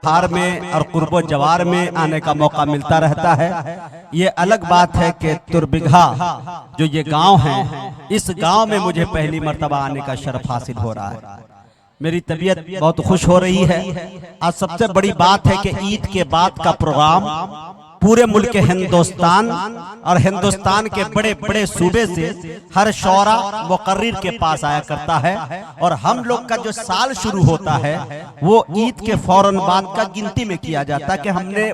हार में और कुर्बो जवार में आने का मौका मिलता रहता है। ये अलग बात है कि तुरबिघा जो ये गांव है, इस गांव में मुझे पहली मर्तबा आने का शर्फ हासिल हो रहा है। मेरी तबीयत बहुत खुश हो रही है। आज सबसे बड़ी बात है कि ईद के बाद का प्रोग्राम पूरे मुल्क हिंदुस्तान और हिंदुस्तान के बड़े बड़े सूबे से हर शौरा मुकर्रिर के पास आया करता है। और हम लोग का जो साल शुरू होता है वो ईद के फौरन बाद का गिनती में किया जाता है कि हमने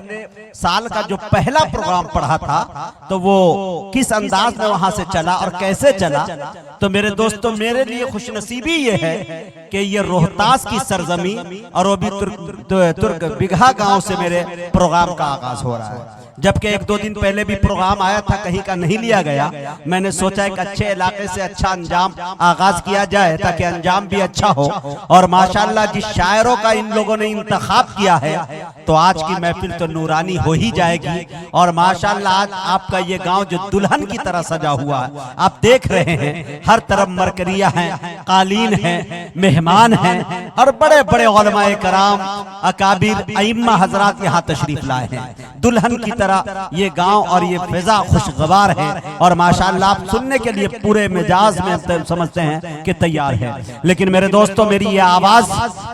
साल का जो पहला प्रोग्राम पढ़ा था तो वो किस अंदाज में वहां से चला और कैसे चला। तो मेरे दोस्तों, मेरे लिए खुशनसीबी ये है कि ये रोहतास की सरजमी और वो भी तुरबिघा गांव से मेरे प्रोग्राम का आगाज हो रहा है। जबकि एक दो दिन पहले भी प्रोग्राम आया था, कहीं का नहीं लिया गया। मैंने सोचा एक अच्छे इलाके से अच्छा अंजाम आगाज किया जाए ताकि अंजाम भी अच्छा हो। और माशाल्लाह जिस शायरों का इन लोगों ने इंतखाब किया है तो आज की महफिल तो नूरानी हो ही जाएगी। और माशाल्लाह आज आपका ये गांव जो दुल्हन की तरह सजा हुआ है, आप देख रहे हैं हर तरफ मरकरिया है, कालीन है, मेहमान हैं और बड़े बड़े उलमाए कराम अकाबिर अइम्मा हजरात यहाँ तशरीफ लाए हैं। दुल्हन की तरह ये गांव और ये फिजा खुशगवार है और माशाल्लाह आप सुनने के लिए पूरे मिजाज में समझते हैं कि तैयार है। लेकिन मेरे दोस्तों, मेरी ये आवाज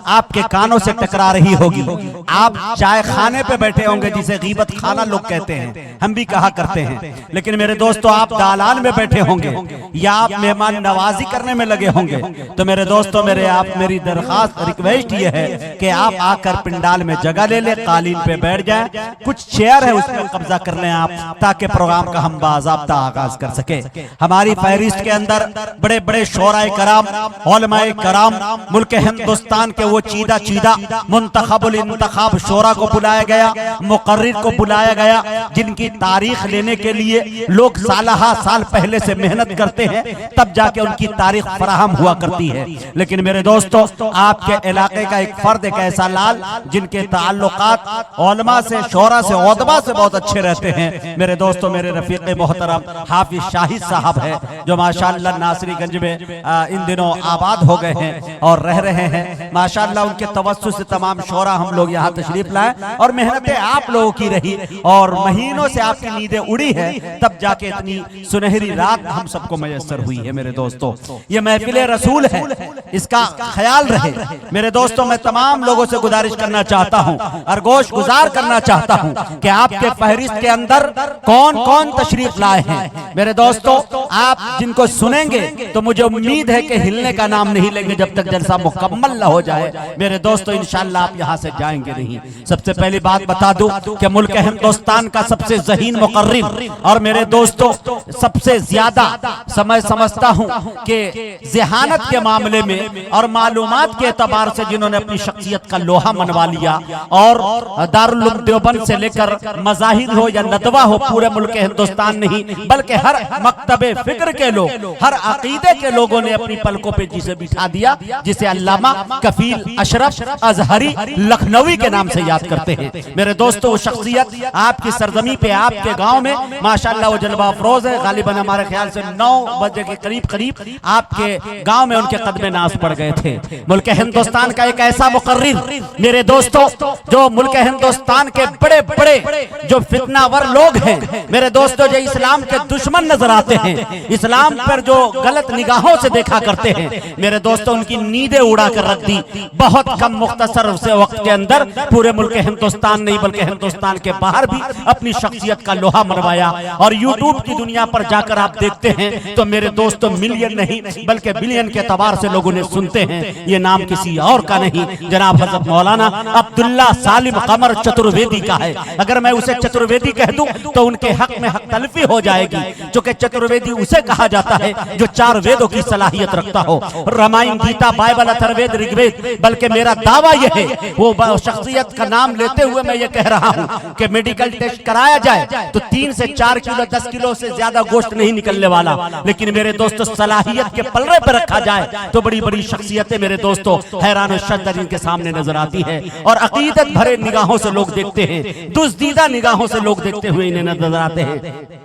आपके कानों से टकरा रही होगी। आप चाय खाने पे बैठे होंगे जिसे गीबत खाना लोग कहते हैं, हम भी कहा करते हैं। लेकिन मेरे दोस्तों, आप दालान में बैठे होंगे या आप मेहमान नवाजी करने में लगे होंगे। तो मेरे दोस्तों, मेरी दरखास्त रिक्वेस्ट ये है कि आप आकर पिंडाल में जगह ले ले, कालीन पे बैठ जाएं, कुछ चेयर है उसमें कब्जा कर लें आप, ताकि प्रोग्राम का हम बाज़ाब्ता आगाज कर सके। हमारी फहरिस्त के अंदर बड़े बड़े शोराए कराम, उलमाए कराम, मुल्क हिंदुस्तान के वो चीदा चीदा मुंतखबुल इंतखाब शोरा को बुलाया गया, मुकर्रिर को बुलाया गया, जिनकी तारीख लेने के लिए लोग सालहा साल पहले से मेहनत करते हैं, तब जाके उनकी तारीख फराहम हुआ करती है। लेकिन मेरे दोस्तों, आपके इलाके का एक फर्द, एक ऐसा लाल जिनके ताल्लुकात उलमा से, शोरा से, उदबा से बहुत अच्छे रहते हैं। मेरे दोस्तों, मेरे रफीक मोहतरम हाफिज शाहिद साहब है जो माशाअल्लाह नासरीगंज में इन दिनों आबाद हो गए हैं और रह रहे हैं। माशाअल्लाह उनके तवस्सुस से तमाम शोरा हम लोग यहाँ तशरीफ लाए और मेहनतें आप लोगों की रही और महीनों से आपकी नींदें उड़ी है, तब जाके इतनी सुनहरी रात हम सबको मयस्सर हुई है। मेरे दोस्तों, ये महफिल रसूल है, इसका ख्याल रहे। मेरे दोस्तों, मैं तमाम लोगों से गुजारिश करना चाहता हूँ और गोश गुजार करना चाहता हूँ कि आपके फहरिस्त के अंदर कौन कौन तशरीफ लाए हैं। मेरे दोस्तों, आप जिनको सुनेंगे तो मुझे उम्मीद है कि हिलने का नाम नहीं लेंगे जब तक जलसा मुकम्मल न हो जाए। मेरे दोस्तों, इंशाअल्लाह आप यहाँ से जाएंगे नहीं। सबसे पहली बात बता दूं कि मुल्क हिंदुस्तान का सबसे ज़हीन मुकर्रिर और मेरे दोस्तों सबसे ज्यादा समय समझता हूँ कि ज़हानत के मामले में और मालूमात के एतबार से जिन्होंने अपनी शख्सियत का लोहा मनवा लिया और दारुल उलूम देवबंद से लेकर मज़ाहिर हो या नदवा हो, पूरे मुल्क हिंदुस्तान नहीं बल्कि हर मकतबे फिक्र के लोग, हर अकीदे के लोगों ने अपनी पलकों पे जिसे बिठा दिया, जिसे अल्लामा कफील अशरफ अजहरी लखनवी के नाम से याद करते हैं। मेरे दोस्तों, वो शख्सियत आपकी सरजमी पे, आपके गांव में माशाअल्लाह वो जलवा अफरोज है। गालिबन हमारे ख्याल से 9 बजे के करीब करीब आपके गांव में उनके कदमे नाज पड़ गए थे। मुल्क हिंदुस्तान का एक ऐसा मुकर्रिर मेरे दोस्तों, जो मुल्क हिंदुस्तान के बड़े बड़े जो फितनावर लोग हैं, मेरे दोस्तों, जो इस्लाम के दुश्मन नजर आते हैं, इस्लाम पर जो गलत निगाहों से देखा करते हैं, मेरे दोस्तों, उनकी नींदें उड़ा कर रख दी। बहुत कम मुख्तसर से वक्त के अंदर पूरे मुल्क हिंदुस्तान नहीं बल्कि हिंदुस्तान के बाहर भी अपनी शख्सियत का लोहा मनवाया। और यूट्यूब की दुनिया पर जाकर आप देखते हैं तो मेरे दोस्तों, मिलियन नहीं बल्कि बिलियन के एतबार से लोगों ने सुनते हैं। ये नाम किसी और का नहीं, जनाब हजरत मौलाना अब्दुल्ला सालिम कमर चतुर्वेदी का है। अगर मैं उसे चतुर्वेदी कह दूं तो उनके हक में हक तलफी हो जाएगी, क्योंकि चतुर्वेदी उसे कहा जाता है जो 4 वेदों की सलाहियत रखता हो, रामायण, गीता, बाइबल, अथर्ववेद, ऋग्वेद। बल्कि मेरा दावा यह है, वो शख्सियत का नाम लेते हुए मैं ये कह रहा हूं कि मेडिकल टेस्ट कराया जाए तो 3 से 4 किलो 10 किलो से ज्यादा गोश्त नहीं निकलने वाला। लेकिन मेरे दोस्तों, सलाहियत के पल्ले पर रखा जाए तो बड़ी बड़ी शख्सियतें मेरे दोस्तों हैरान शद्दर इनके सामने नजर आती है और अकीदत भरे निगाहों से लोग देखते हैं, दुज़दीदा निगाहों से लोग देखते हुए इन्हें नजर आते हैं।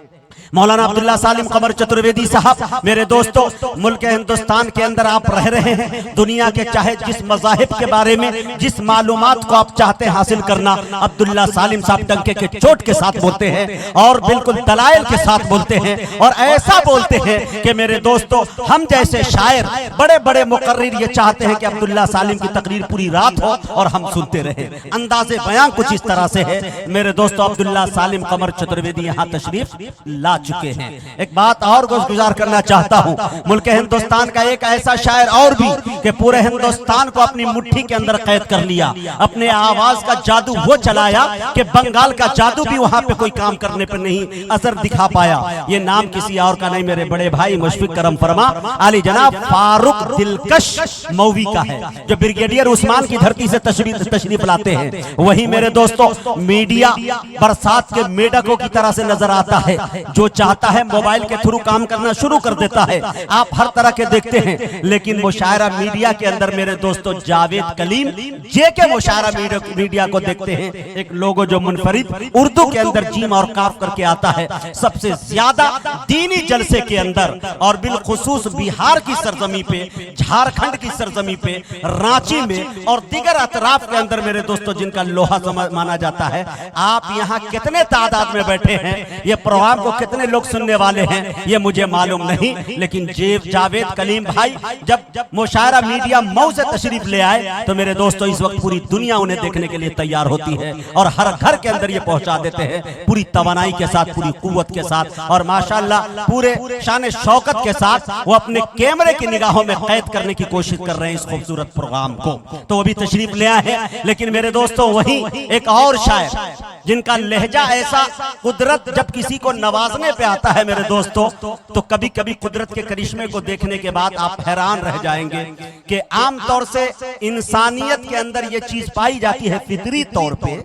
मौलाना अब्दुल्ला सालिम कमर चतुर्वेदी साहब, मेरे दोस्तों, मुल्क हिंदुस्तान के अंदर आप रह रहे हैं, दुनिया के चाहे जिस मज़ाहिब के बारे में जिस मालूमात को आप चाहते हैं हासिल करना, अब्दुल्ला सालिम साहब डंके के चोट के साथ बोलते हैं और बिल्कुल दलाइल के साथ बोलते हैं और ऐसा बोलते हैं कि मेरे दोस्तों, हम जैसे शायर बड़े बड़े मुकर्रिर ये चाहते हैं कि अब्दुल्ला सालिम की तकरीर पूरी रात हो और हम सुनते रहे। अंदाज़े बयां कुछ इस तरह से है। मेरे दोस्तों, अब्दुल्ला सालिम कमर चतुर्वेदी यहाँ तशरीफ ला चुके हैं। एक बात और गुज़ार करना चाहता हूँ, मुल्क हिंदुस्तान का एक ऐसा शायर और भी कि पूरे हिंदुस्तान को अपनी मुट्ठी के अंदर कैद कर लिया, अपने आवाज का जादू वो चलाया कि बंगाल का जादू भी वहां पे कोई काम करने पर नहीं असर दिखा पाया। ये नाम किसी और का नहीं, मेरे बड़े भाई मुशफिक करम फरमा आली जनाब फारूक दिलकश मौवी का है, जो ब्रिगेडियर उस्मान की धरती से तशरीफ लाते हैं। वही मेरे दोस्तों, मीडिया बरसात के मेढकों की तरह से नजर आता है, जो चाहता है मोबाइल के थ्रू काम करना शुरू कर देता है। आप हर तरह के देखते हैं, लेकिन मुशायरा मीडिया के अंदर मेरे दोस्तों जावेद कलीम जे के मुशायरा मीडिया को देखते हैं, एक लोगो जो मुनफरिद उर्दू के अंदर जीम और काफ करके आता है। सबसे ज्यादा दीनी जलसे के अंदर और बिलखुसूस बिहार की सरजमी पे, झारखंड की सरजमी पे, रांची में और दीगर अतराफ के अंदर मेरे दोस्तों जिनका लोहा माना जाता है, आप यहाँ कितने तादाद में बैठे हैं, ये प्रोग्राम को कितने लोग सुनने वाले हैं ये मुझे मालूम नहीं, लेकिन जावेद कलीम भाई जब मुशायरा मीडिया मऊ से तशरीफ ले आए तो मेरे दोस्तों इस वक्त पूरी दुनिया उन्हें देखने के लिए तैयार होती है और हर घर के अंदर ये पहुंचा देते हैं पूरी तवानाई के साथ, पूरी कुव्वत के साथ और माशाल्लाह पूरे शान शौकत के साथ वो अपने कैमरे की निगाहों में कैद करने की कोशिश कर रहे हैं इस खूबसूरत प्रोग्राम को। तो वो भी तशरीफ ले आए हैं। लेकिन मेरे दोस्तों, वही एक और शायर जिनका लहजा ऐसा, कुदरत जब किसी को नवाजने पे आता है मेरे दोस्तों, तो कभी कभी कुदरत के करिश्मे को देखने के बाद आप हैरान रह जाएंगे कि आमतौर से इंसानियत के अंदर ये चीज पाई जाती है फितरी तौर पे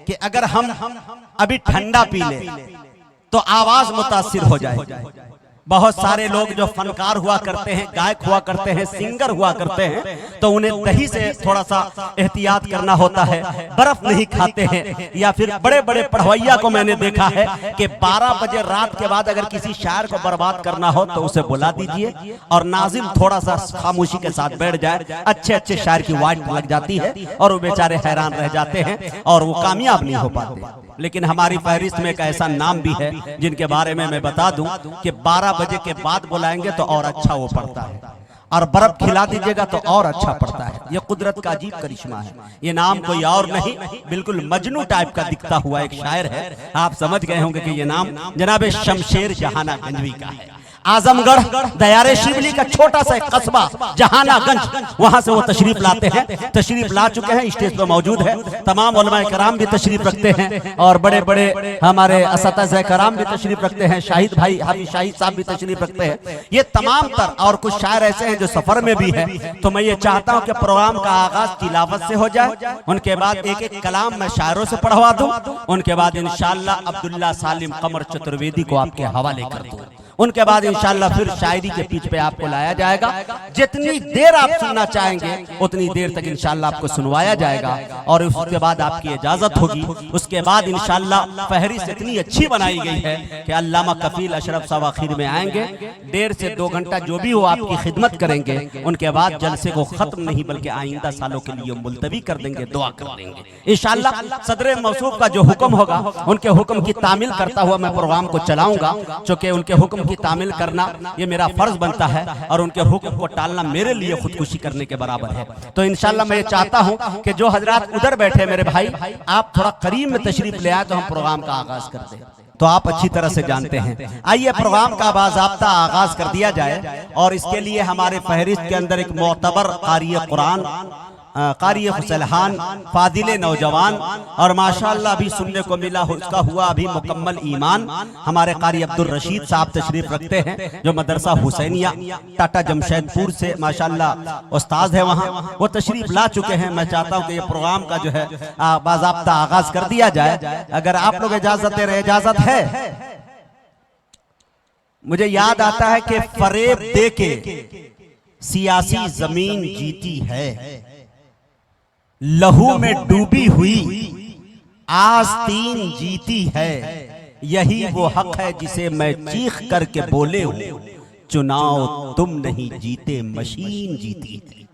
कि अगर हम अभी ठंडा पी ले तो आवाज मुतासिर हो जाए। बहुत सारे लोग जो फनकार हुआ करते हैं, गायक हुआ करते हैं, सिंगर हुआ करते हैं, तो उन्हें दही से थोड़ा सा एहतियात करना होता है, बर्फ नहीं खाते हैं। या फिर बड़े बड़े पढ़वैया को मैंने देखा है कि 12 बजे रात के बाद अगर किसी शायर को बर्बाद करना हो तो उसे बुला दीजिए और नाजिम थोड़ा सा खामोशी के साथ बैठ जाए, अच्छे अच्छे शायर की वाट लग जाती है और वो बेचारे हैरान रह जाते हैं और वो कामयाब नहीं हो पाते। लेकिन हमारी फहरिस्त में एक ऐसा नाम भी है जिनके बारे में मैं बता दूं कि 12 बजे के बाद बुलाएंगे तो और अच्छा वो पड़ता है और बर्फ खिला दीजिएगा तो और अच्छा पड़ता है। ये कुदरत का अजीब करिश्मा है। ये नाम कोई और नहीं, बिल्कुल मजनू टाइप का दिखता हुआ एक शायर है। आप समझ गए होंगे कि ये नाम जनाब शमशेर जहाना गंजवी का है। आजमगढ़ दयारे शिवली का छोटा सा एक कस्बा जहानागंज, वहां से वो तशरीफ लाते हैं, तशरीफ ला चुके हैं, स्टेज पर मौजूद है। तमाम उलमा कराम भी तशरीफ रखते हैं और बड़े बड़े हमारे असतिज़ा कराम भी तशरीफ रखते हैं। शाहिद भाई हाफिज शाहिद साहब भी तशरीफ रखते हैं। ये तमाम तर और कुछ शायर ऐसे हैं जो सफर में भी है। तो मैं ये चाहता हूँ कि प्रोग्राम का आगाज तिलावत से हो जाए, उनके बाद एक एक कलाम मैं शायरों से पढ़वा दूं, उनके बाद इंशाअल्लाह अब्दुल्ला सालिम कमर चतुर्वेदी को आपके हवाले कर दूं, उनके बाद इंशाअल्लाह फिर शायरी के पीछ पे आपको लाया जाएगा। जितनी देर आप सुनना चाहेंगे उतनी देर तक इंशाअल्लाह आपको सुनवाया जाएगा और उसके बाद आपकी इजाजत होगी। उसके बाद इंशाअल्लाह फहरिस्त इतनी अच्छी बनाई गई है कि अल्लामा कफील अशरफ साहब आखिर में आएंगे, 1.5 से 2 घंटा जो भी हो आपकी खिदमत करेंगे। उनके बाद जलसे को खत्म नहीं बल्कि आइंदा सालों के लिए मुलतवी कर देंगे, दुआ कर देंगे इंशाअल्लाह। सदर मौसूफ का जो हुक्म होगा उनके हुक्म की तामील करता हुआ मैं प्रोग्राम को चलाऊंगा, चूंकि उनके हुक्म की तामील करना ये मेरा फर्ज बनता है और उनके हुक्म को टालना मेरे लिए खुदकुशी करने के बराबर है। तो इंशाअल्लाह मैं ये चाहता हूं कि जो हजरात उधर बैठे मेरे भाई, आप थोड़ा करीब में तशरीफ ले आए तो हम प्रोग्राम का आगाज करते हैं। तो आप अच्छी तरह से जानते हैं। आइए प्रोग्राम का बाज़ाब्ता आगाज कर दिया जाए और इसके लिए हमारे फहरिस्त के अंदर एक मोतबर कारी कुरान, कारी खुसलहान, फादिल नौजवान और माशाअल्लाह अभी सुनने को मिला उसका हुआ अभी मुकम्मल ईमान, हमारे कारी अब्दुल रशीद साहब तशरीफ रखते हैं जो मदरसा हुसैनिया टाटा जमशेदपुर से माशाअल्लाह उस्ताद है, वहाँ वो तशरीफ ला चुके हैं। मैं चाहता हूँ कि ये प्रोग्राम का जो है बाज़ाब्ता आगाज कर दिया जाए। अगर आप लोग इजाजत दे रहे, इजाजत है? मुझे याद आता है कि फरेब दे के सियासी जमीन जीती है, लहू में डूबी हुई आस्तीन जीती है, यही वो हक है जिसे मैं चीख करके बोले हूँ, चुनाव तुम नहीं जीते मशीन जीती थी।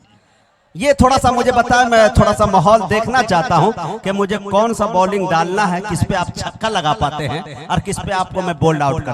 ये थोड़ा सा मुझे बताया, मैं थोड़ा सा माहौल देखना चाहता हूं कि मुझे कौन सा बॉलिंग डालना है, किस पे आप छक्का लगा पाते हैं और किस पे आपको मैं बोल्ड आउट कर